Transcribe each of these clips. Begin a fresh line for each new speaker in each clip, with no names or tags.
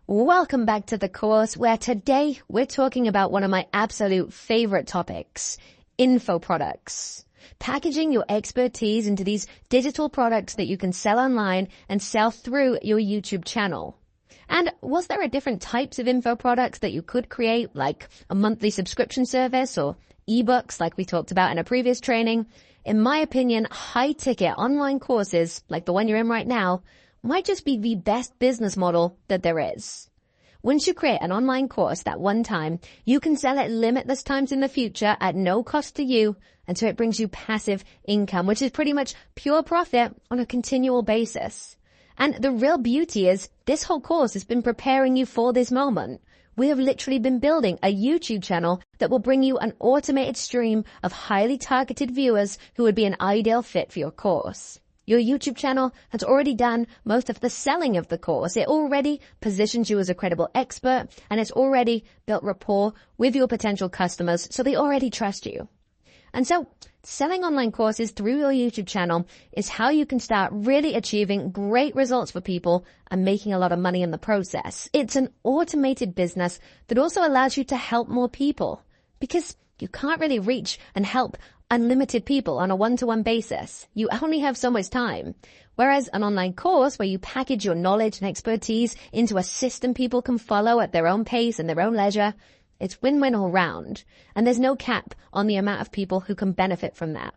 Welcome back to the course where today we're talking about one of my absolute favorite topics, info products. Packaging your expertise into these digital products that you can sell online and sell through your YouTube channel. And was there a different types of info products that you could create, like a monthly subscription service or ebooks like we talked about in a previous training? In my opinion, high-ticket online courses, like the one you're in right now, might just be the best business model that there is. Once you create an online course that one time, you can sell it limitless times in the future at no cost to you, and so it brings you passive income, which is pretty much pure profit on a continual basis. And the real beauty is this whole course has been preparing you for this moment. We have literally been building a YouTube channel that will bring you an automated stream of highly targeted viewers who would be an ideal fit for your course. Your YouTube channel has already done most of the selling of the course. It already positions you as a credible expert, and it's already built rapport with your potential customers, so they already trust you. And so selling online courses through your YouTube channel is how you can start really achieving great results for people and making a lot of money in the process. It's an automated business that also allows you to help more people, because you can't really reach and help unlimited people on a one-to-one basis. You only have so much time. Whereas an online course where you package your knowledge and expertise into a system people can follow at their own pace and their own leisure, it's win-win all round. And there's no cap on the amount of people who can benefit from that.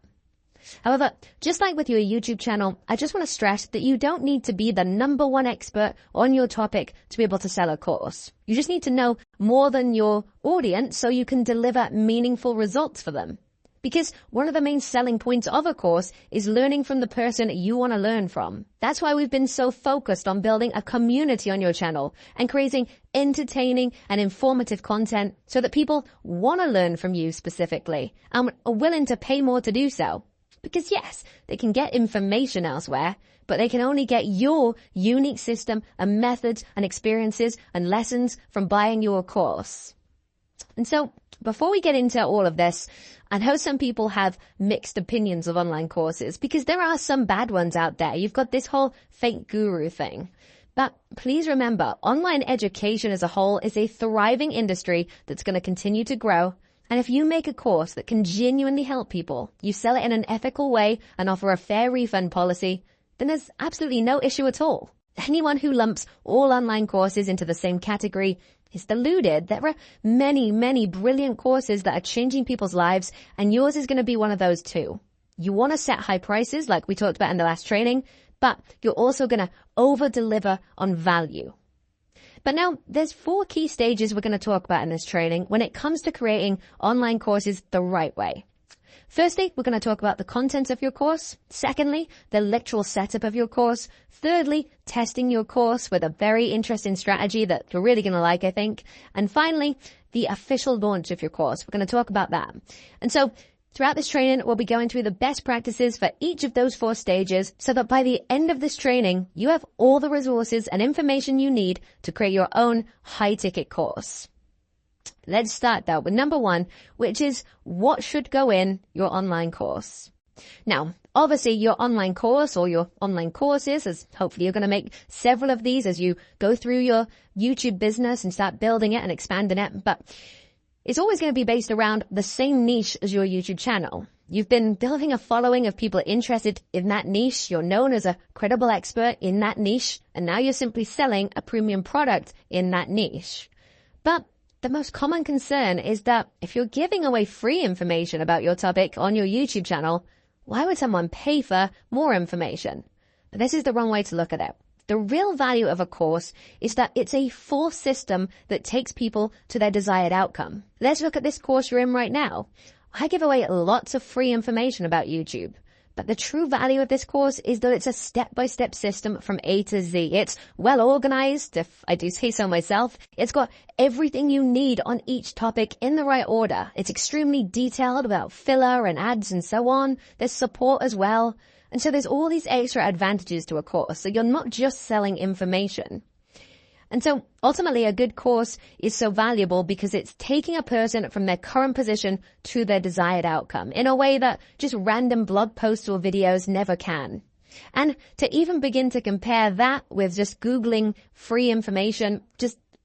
However, just like with your YouTube channel, I just want to stress that you don't need to be the number one expert on your topic to be able to sell a course. You just need to know more than your audience so you can deliver meaningful results for them. Because one of the main selling points of a course is learning from the person you want to learn from. That's why we've been so focused on building a community on your channel and creating entertaining and informative content so that people want to learn from you specifically and are willing to pay more to do so. Because yes, they can get information elsewhere, but they can only get your unique system and methods and experiences and lessons from buying your course. And so before we get into all of this, I know some people have mixed opinions of online courses because there are some bad ones out there. You've got this whole fake guru thing. But please remember, online education as a whole is a thriving industry that's going to continue to grow. And if you make a course that can genuinely help people, you sell it in an ethical way and offer a fair refund policy, then there's absolutely no issue at all. Anyone who lumps all online courses into the same category is deluded. There are many, many brilliant courses that are changing people's lives, and yours is going to be one of those too. You want to set high prices like we talked about in the last training, but you're also going to over-deliver on value. But now there's 4 key stages we're going to talk about in this training when it comes to creating online courses the right way. Firstly, we're going to talk about the content of your course. Secondly, the literal setup of your course. Thirdly, testing your course with a very interesting strategy that you're really going to like, I think. And finally, the official launch of your course. We're going to talk about that. And so throughout this training, we'll be going through the best practices for each of those 4 stages so that by the end of this training, you have all the resources and information you need to create your own high-ticket course. Let's start though with number 1, which is what should go in your online course. Now, obviously your online course or your online courses, as hopefully you're going to make several of these as you go through your YouTube business and start building it and expanding it, but it's always going to be based around the same niche as your YouTube channel. You've been building a following of people interested in that niche. You're known as a credible expert in that niche, and now you're simply selling a premium product in that niche. But the most common concern is that if you're giving away free information about your topic on your YouTube channel, why would someone pay for more information? But this is the wrong way to look at it. The real value of a course is that it's a full system that takes people to their desired outcome. Let's look at this course you're in right now. I give away lots of free information about YouTube. But the true value of this course is that it's a step-by-step system from A to Z. It's well organized, if I do say so myself. It's got everything you need on each topic in the right order. It's extremely detailed about filler and ads and so on. There's support as well. And so there's all these extra advantages to a course. So you're not just selling information. And so ultimately a good course is so valuable because it's taking a person from their current position to their desired outcome in a way that just random blog posts or videos never can. And to even begin to compare that with just Googling free information,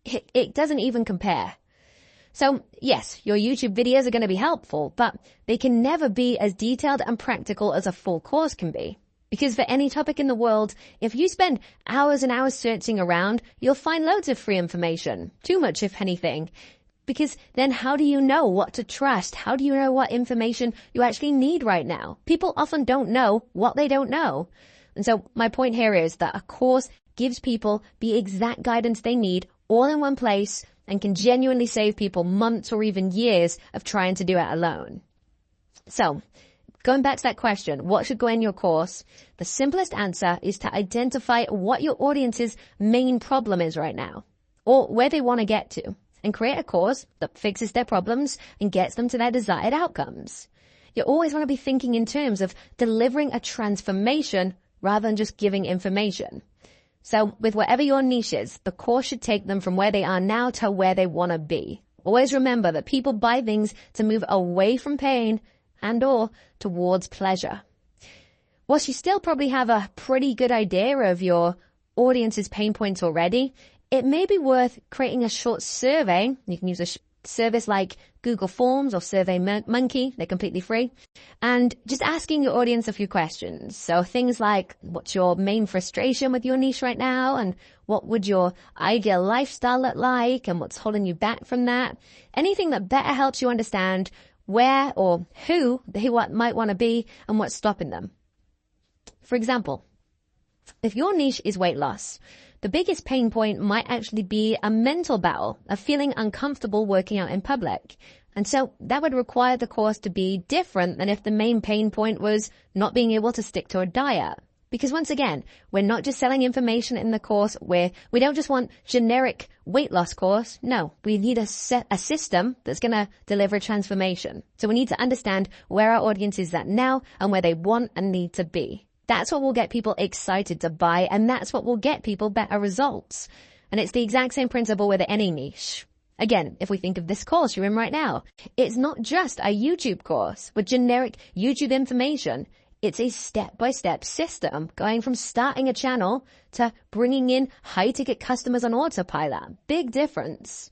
it doesn't even compare. So yes, your YouTube videos are going to be helpful, but they can never be as detailed and practical as a full course can be. Because for any topic in the world, if you spend hours and hours searching around, you'll find loads of free information. Too much, if anything. Because then how do you know what to trust? How do you know what information you actually need right now? People often don't know what they don't know. And so my point here is that a course gives people the exact guidance they need all in one place and can genuinely save people months or even years of trying to do it alone. So, going back to that question, what should go in your course? The simplest answer is to identify what your audience's main problem is right now, or where they want to get to, and create a course that fixes their problems and gets them to their desired outcomes. You always want to be thinking in terms of delivering a transformation rather than just giving information. So with whatever your niche is, the course should take them from where they are now to where they want to be. Always remember that people buy things to move away from pain and or towards pleasure. Whilst you still probably have a pretty good idea of your audience's pain points already, it may be worth creating a short survey. You can use a service like Google Forms or SurveyMonkey. They're completely free. And just asking your audience a few questions. So things like, what's your main frustration with your niche right now? And what would your ideal lifestyle look like? And what's holding you back from that? Anything that better helps you understand where or who they might want to be and what's stopping them. For example, if your niche is weight loss, the biggest pain point might actually be a mental battle of feeling uncomfortable working out in public. And so that would require the course to be different than if the main pain point was not being able to stick to a diet. Because once again, we're not just selling information in the course where we don't just want generic weight loss course. No, we need a system that's going to deliver transformation. So we need to understand where our audience is at now and where they want and need to be. That's what will get people excited to buy, and that's what will get people better results. And it's the exact same principle with any niche. Again, if we think of this course you're in right now, it's not just a YouTube course with generic YouTube information. It's a step-by-step system going from starting a channel to bringing in high-ticket customers on autopilot. Big difference.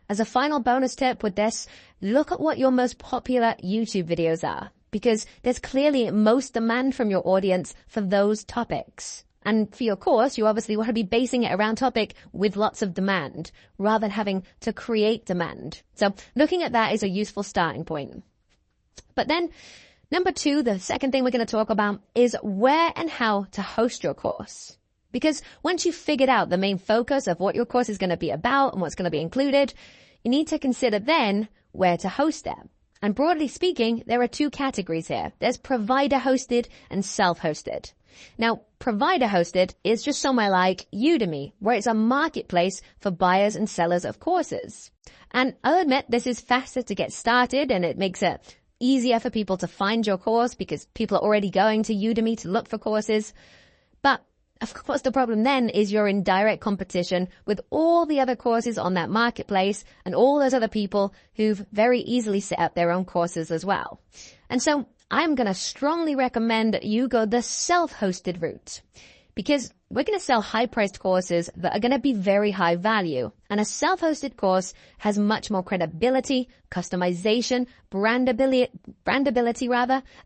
As a final bonus tip with this, look at what your most popular YouTube videos are, because there's clearly most demand from your audience for those topics. And for your course, you obviously want to be basing it around topic with lots of demand rather than having to create demand. So looking at that is a useful starting point. But then number 2, the second thing we're going to talk about is where and how to host your course. Because once you've figured out the main focus of what your course is going to be about and what's going to be included, you need to consider then where to host it. And broadly speaking, there are 2 categories here. There's provider-hosted and self-hosted. Now, provider-hosted is just somewhere like Udemy, where it's a marketplace for buyers and sellers of courses. And I'll admit this is faster to get started and it makes it easier for people to find your course because people are already going to Udemy to look for courses. But of course, the problem then is you're in direct competition with all the other courses on that marketplace and all those other people who've very easily set up their own courses as well. And so I'm going to strongly recommend that you go the self-hosted route because we're going to sell high-priced courses that are going to be very high value. And a self-hosted course has much more credibility, customization, brandability,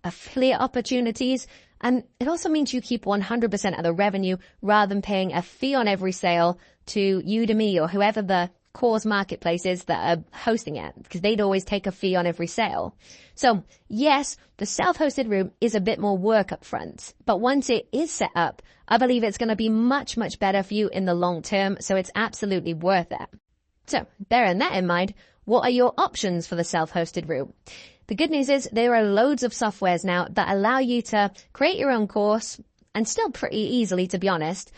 affiliate opportunities. And it also means you keep 100% of the revenue rather than paying a fee on every sale to Udemy or whoever the course marketplace is that are hosting it, because they'd always take a fee on every sale. So yes, the self-hosted route is a bit more work up front, but once it is set up, I believe it's going to be much, much better for you in the long term. So it's absolutely worth it. So bearing that in mind, what are your options for the self-hosted route? The good news is there are loads of softwares now that allow you to create your own course and still pretty easily, to be honest.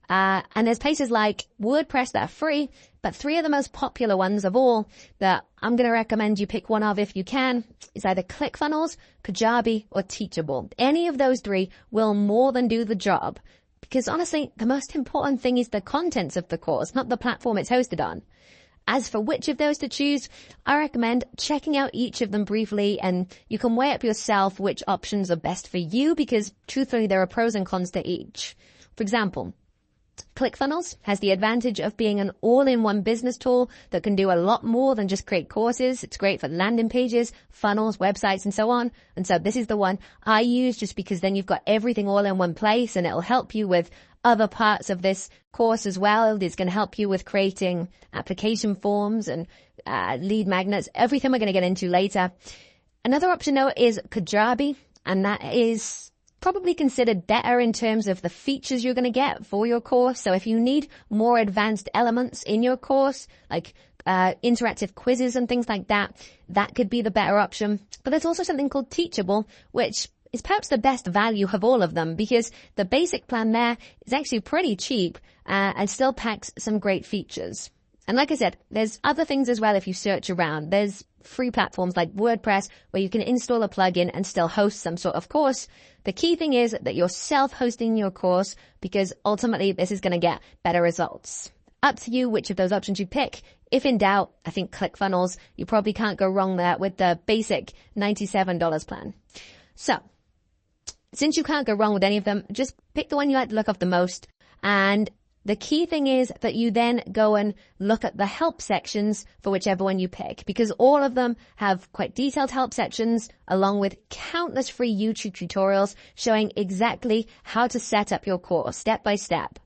And there's places like WordPress that are free, but 3 of the most popular ones of all that I'm going to recommend you pick one of if you can is either ClickFunnels, Kajabi, or Teachable. Any of those 3 will more than do the job. Because honestly, the most important thing is the contents of the course, not the platform it's hosted on. As for which of those to choose, I recommend checking out each of them briefly, and you can weigh up yourself which options are best for you, because truthfully there are pros and cons to each. For example, ClickFunnels has the advantage of being an all-in-one business tool that can do a lot more than just create courses. It's great for landing pages, funnels, websites, and so on. And so this is the one I use, just because then you've got everything all in one place, and it'll help you with other parts of this course as well. It's going to help you with creating application forms and lead magnets, everything we're going to get into later. Another option though is Kajabi, and that is probably considered better in terms of the features you're going to get for your course. So if you need more advanced elements in your course, like interactive quizzes and things like that, that could be the better option. But there's also something called Teachable, which is perhaps the best value of all of them, because the basic plan there is actually pretty cheap and still packs some great features. And like I said, there's other things as well if you search around. There's free platforms like WordPress where you can install a plugin and still host some sort of course. The key thing is that you're self-hosting your course, because ultimately this is going to get better results. Up to you which of those options you pick. If in doubt, I think ClickFunnels, you probably can't go wrong there with the basic $97 plan. So, since you can't go wrong with any of them, just pick the one you like the look of the most. And the key thing is that you then go and look at the help sections for whichever one you pick, because all of them have quite detailed help sections along with countless free YouTube tutorials showing exactly how to set up your course step by step.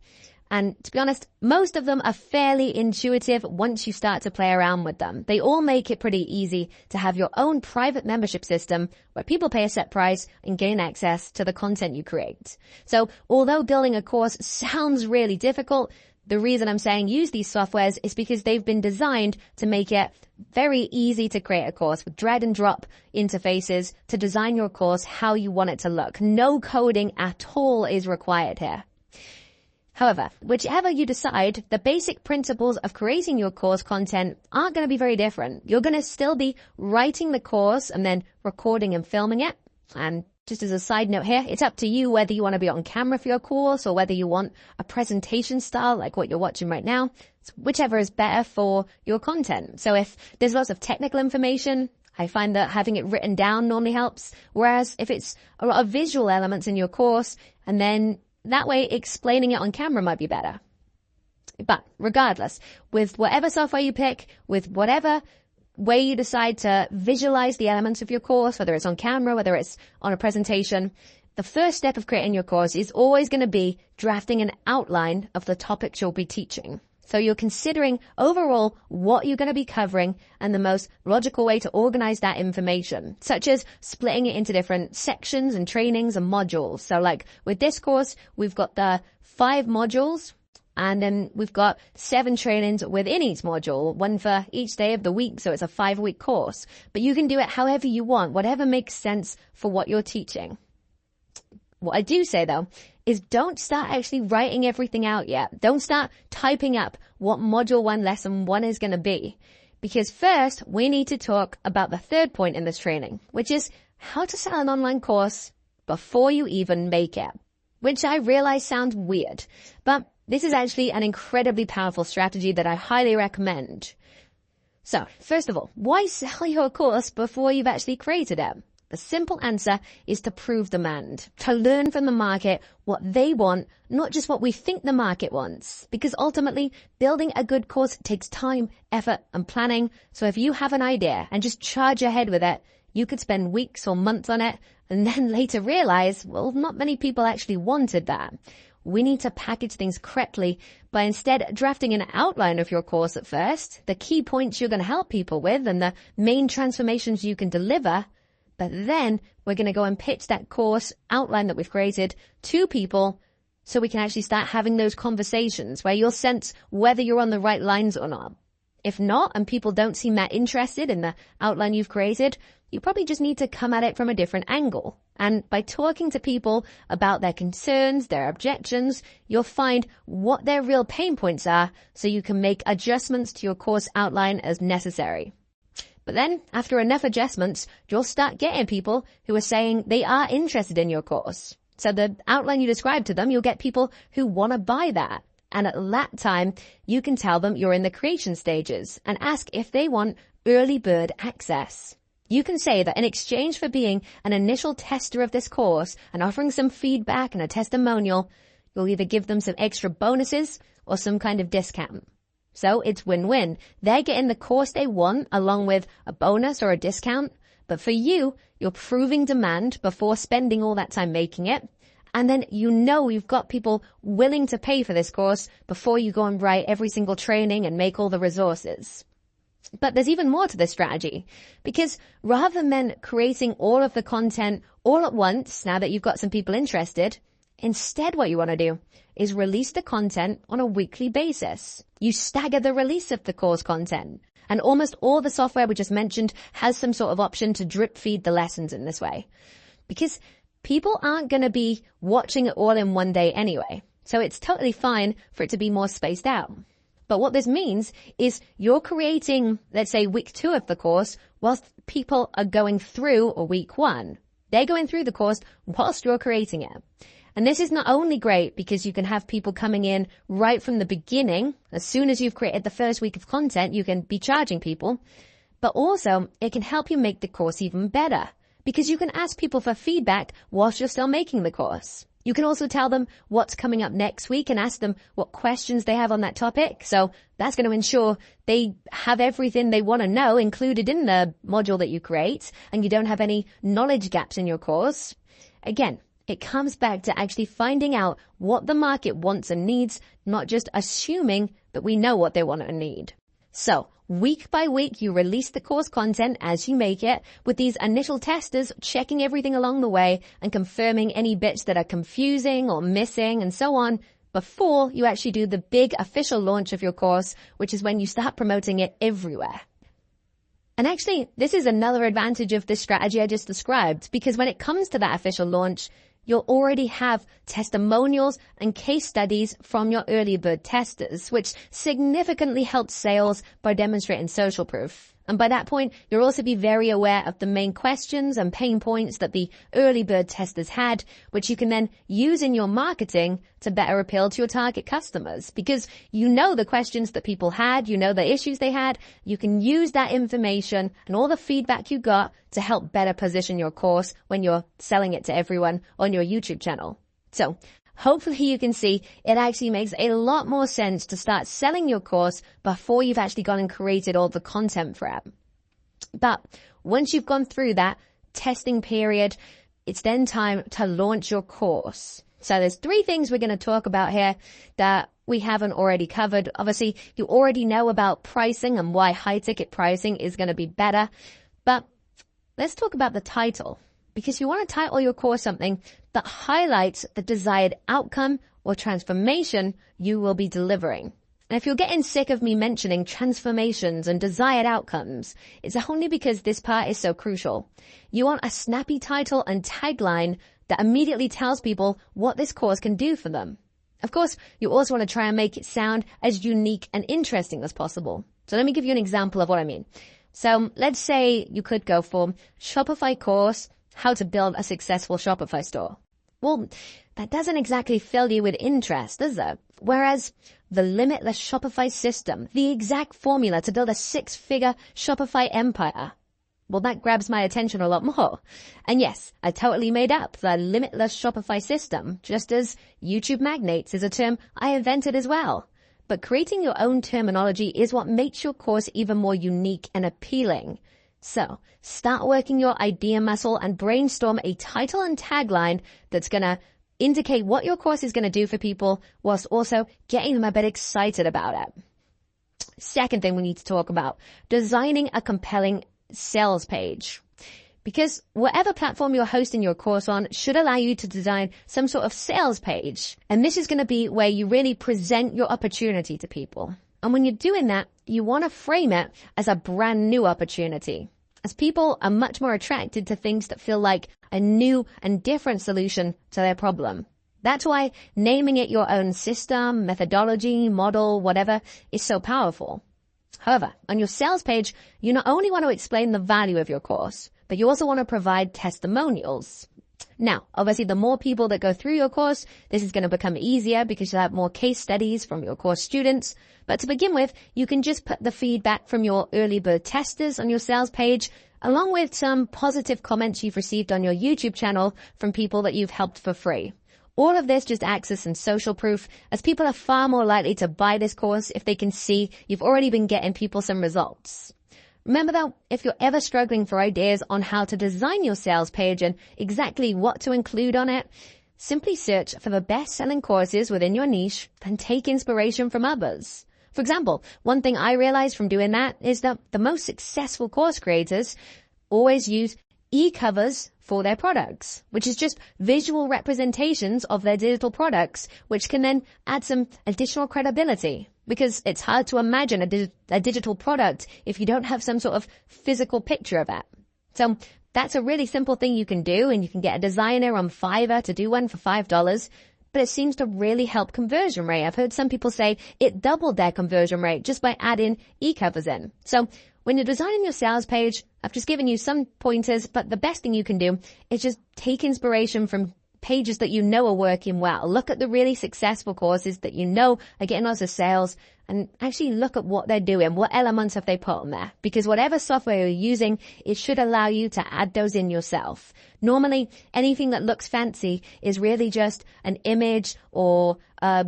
And to be honest, most of them are fairly intuitive once you start to play around with them. They all make it pretty easy to have your own private membership system where people pay a set price and gain access to the content you create. So although building a course sounds really difficult, the reason I'm saying use these softwares is because they've been designed to make it very easy to create a course with drag and drop interfaces to design your course how you want it to look. No coding at all is required here. However, whichever you decide, the basic principles of creating your course content aren't going to be very different. You're going to still be writing the course and then recording and filming it. And just as a side note here, it's up to you whether you want to be on camera for your course or whether you want a presentation style like what you're watching right now. It's whichever is better for your content. So if there's lots of technical information, I find that having it written down normally helps. Whereas if it's a lot of visual elements in your course, and then that way explaining it on camera might be better. But regardless, with whatever software you pick, with whatever way you decide to visualize the elements of your course, whether it's on camera, whether it's on a presentation, the first step of creating your course is always going to be drafting an outline of the topics you'll be teaching. So you're considering overall what you're going to be covering and the most logical way to organize that information, such as splitting it into different sections and trainings and modules. So like with this course, we've got the 5 modules, and then we've got 7 trainings within each module, one for each day of the week. So it's a 5-week course, but you can do it however you want, whatever makes sense for what you're teaching. What I do say though is don't start actually writing everything out yet. Don't start typing up what module 1 lesson 1 is going to be. Because first we need to talk about the third point in this training, which is how to sell an online course before you even make it. Which I realize sounds weird, but this is actually an incredibly powerful strategy that I highly recommend. So first of all, why sell your course before you've actually created it? The simple answer is to prove demand, to learn from the market what they want, not just what we think the market wants. Because ultimately, building a good course takes time, effort, and planning. So if you have an idea and just charge ahead with it, you could spend weeks or months on it and then later realize, well, not many people actually wanted that. We need to package things correctly by instead drafting an outline of your course at first, the key points you're going to help people with and the main transformations you can deliver. But then we're going to go and pitch that course outline that we've created to people so we can actually start having those conversations where you'll sense whether you're on the right lines or not. If not, and people don't seem that interested in the outline you've created, you probably just need to come at it from a different angle. And by talking to people about their concerns, their objections, you'll find what their real pain points are so you can make adjustments to your course outline as necessary. But then, after enough adjustments, you'll start getting people who are saying they are interested in your course. So the outline you describe to them, you'll get people who want to buy that. And at that time, you can tell them you're in the creation stages and ask if they want early bird access. You can say that in exchange for being an initial tester of this course and offering some feedback and a testimonial, you'll either give them some extra bonuses or some kind of discount. So it's win-win. They're getting the course they want along with a bonus or a discount. But for you, you're proving demand before spending all that time making it. And then you've got people willing to pay for this course before you go and write every single training and make all the resources. But there's even more to this strategy, because rather than creating all of the content all at once, now that you've got some people interested, instead what you want to do is release the content on a weekly basis. You stagger the release of the course content. And almost all the software we just mentioned has some sort of option to drip feed the lessons in this way. Because people aren't going to be watching it all in one day anyway. So it's totally fine for it to be more spaced out. But what this means is you're creating, let's say, week 2 of the course whilst people are going through week 1. They're going through the course whilst you're creating it. And this is not only great because you can have people coming in right from the beginning. As soon as you've created the first week of content, you can be charging people. But also, it can help you make the course even better, because you can ask people for feedback whilst you're still making the course. You can also tell them what's coming up next week and ask them what questions they have on that topic. So that's going to ensure they have everything they want to know included in the module that you create, and you don't have any knowledge gaps in your course. Again, it comes back to actually finding out what the market wants and needs, not just assuming that we know what they want and need. So week by week, you release the course content as you make it, with these initial testers checking everything along the way and confirming any bits that are confusing or missing and so on before you actually do the big official launch of your course, which is when you start promoting it everywhere. And actually, this is another advantage of this strategy I just described, because when it comes to that official launch, you'll already have testimonials and case studies from your early bird testers, which significantly helps sales by demonstrating social proof. And by that point, you'll also be very aware of the main questions and pain points that the early bird testers had, which you can then use in your marketing to better appeal to your target customers. Because you know the questions that people had, you know the issues they had, you can use that information and all the feedback you got to help better position your course when you're selling it to everyone on your YouTube channel. So hopefully you can see it actually makes a lot more sense to start selling your course before you've actually gone and created all the content for it. But once you've gone through that testing period, it's then time to launch your course. So there's 3 things we're going to talk about here that we haven't already covered. Obviously, you already know about pricing and why high ticket pricing is going to be better. But let's talk about the title, because you want to title your course something that highlights the desired outcome or transformation you will be delivering. And if you're getting sick of me mentioning transformations and desired outcomes, it's only because this part is so crucial. You want a snappy title and tagline that immediately tells people what this course can do for them. Of course, you also want to try and make it sound as unique and interesting as possible. So let me give you an example of what I mean. So let's say you could go for Shopify course, how to build a successful Shopify store. Well, that doesn't exactly fill you with interest, does it? Whereas the limitless Shopify system, the exact formula to build a 6-figure Shopify empire, well, that grabs my attention a lot more. And yes, I totally made up the limitless Shopify system, just as YouTube magnates is a term I invented as well. But creating your own terminology is what makes your course even more unique and appealing. So start working your idea muscle and brainstorm a title and tagline that's going to indicate what your course is going to do for people, whilst also getting them a bit excited about it. Second thing we need to talk about, designing a compelling sales page. Because whatever platform you're hosting your course on should allow you to design some sort of sales page. And this is going to be where you really present your opportunity to people. And when you're doing that, you want to frame it as a brand new opportunity, as people are much more attracted to things that feel like a new and different solution to their problem. That's why naming it your own system, methodology, model, whatever, is so powerful. However, on your sales page, you not only want to explain the value of your course, but you also want to provide testimonials. Now, obviously, the more people that go through your course, this is going to become easier because you'll have more case studies from your course students. But to begin with, you can just put the feedback from your early bird testers on your sales page, along with some positive comments you've received on your YouTube channel from people that you've helped for free. All of this just acts as some social proof, as people are far more likely to buy this course if they can see you've already been getting people some results. Remember though, if you're ever struggling for ideas on how to design your sales page and exactly what to include on it, simply search for the best-selling courses within your niche, then take inspiration from others. For example, one thing I realized from doing that is that the most successful course creators always use e-covers for their products, which is just visual representations of their digital products, which can then add some additional credibility. Because it's hard to imagine a digital product if you don't have some sort of physical picture of it. So that's a really simple thing you can do, and you can get a designer on Fiverr to do one for $5, but it seems to really help conversion rate. I've heard some people say it doubled their conversion rate just by adding e-covers in. So when you're designing your sales page, I've just given you some pointers, but the best thing you can do is just take inspiration from pages that you know are working well. Look at the really successful courses that you know are getting lots of sales, and actually look at what they're doing. What elements have they put on there? Because whatever software you're using, it should allow you to add those in yourself. Normally, anything that looks fancy is really just an image or a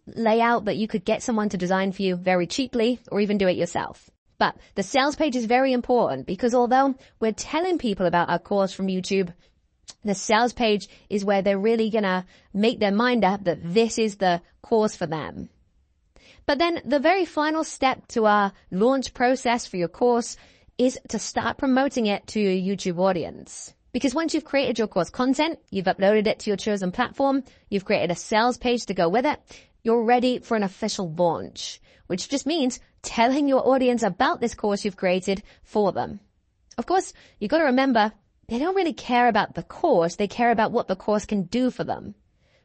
layout that you could get someone to design for you very cheaply, or even do it yourself. But the sales page is very important, because although we're telling people about our course from YouTube, the sales page is where they're really going to make their mind up that this is the course for them. But then the very final step to our launch process for your course is to start promoting it to your YouTube audience. Because once you've created your course content, you've uploaded it to your chosen platform, you've created a sales page to go with it, you're ready for an official launch, which just means telling your audience about this course you've created for them. Of course, you've got to remember, they don't really care about the course, they care about what the course can do for them.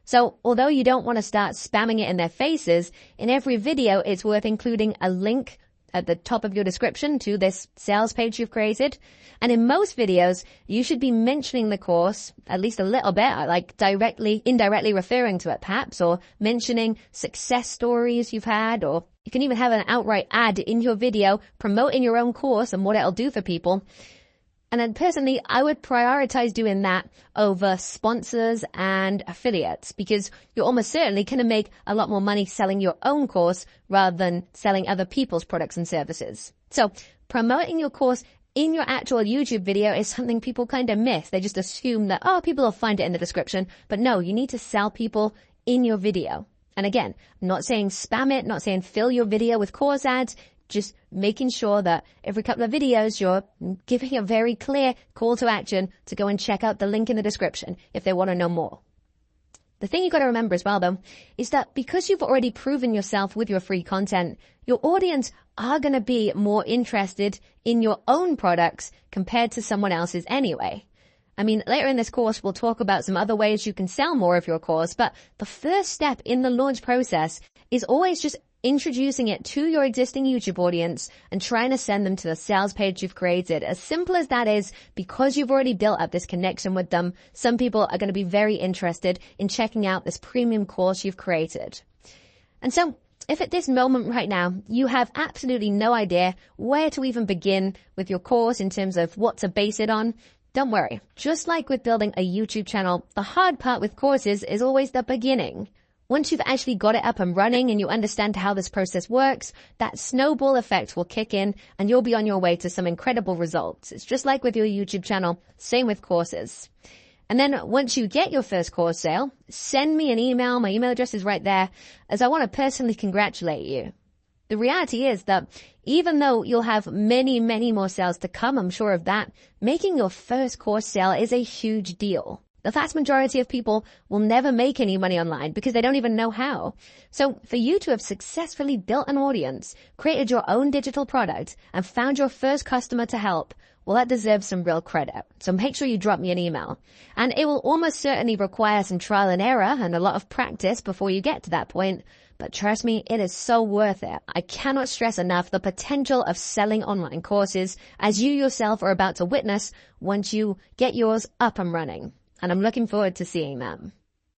So although you don't want to start spamming it in their faces, in every video it's worth including a link at the top of your description to this sales page you've created. And in most videos, you should be mentioning the course at least a little bit, like indirectly referring to it perhaps, or mentioning success stories you've had, or you can even have an outright ad in your video promoting your own course and what it'll do for people. And then personally, I would prioritize doing that over sponsors and affiliates, because you're almost certainly going to make a lot more money selling your own course rather than selling other people's products and services. So promoting your course in your actual YouTube video is something people kind of miss. They just assume that, oh, people will find it in the description. But no, you need to sell people in your video. And again, I'm not saying spam it, not saying fill your video with course ads, just making sure that every couple of videos you're giving a very clear call to action to go and check out the link in the description if they want to know more. The thing you've got to remember as well, though, is that because you've already proven yourself with your free content, your audience are going to be more interested in your own products compared to someone else's anyway. I mean, later in this course, we'll talk about some other ways you can sell more of your course, but the first step in the launch process is always just introducing it to your existing YouTube audience and trying to send them to the sales page you've created. As simple as that is, because you've already built up this connection with them, some people are going to be very interested in checking out this premium course you've created. And so, if at this moment right now, you have absolutely no idea where to even begin with your course in terms of what to base it on, don't worry. Just like with building a YouTube channel, the hard part with courses is always the beginning. Once you've actually got it up and running and you understand how this process works, that snowball effect will kick in and you'll be on your way to some incredible results. It's just like with your YouTube channel, same with courses. And then once you get your first course sale, send me an email. My email address is right there, as I want to personally congratulate you. The reality is that even though you'll have many, many more sales to come, I'm sure of that, making your first course sale is a huge deal. The vast majority of people will never make any money online because they don't even know how. So for you to have successfully built an audience, created your own digital product, and found your first customer to help, well, that deserves some real credit. So make sure you drop me an email. And it will almost certainly require some trial and error and a lot of practice before you get to that point. But trust me, it is so worth it. I cannot stress enough the potential of selling online courses, as you yourself are about to witness once you get yours up and running. and I'm looking forward to seeing them.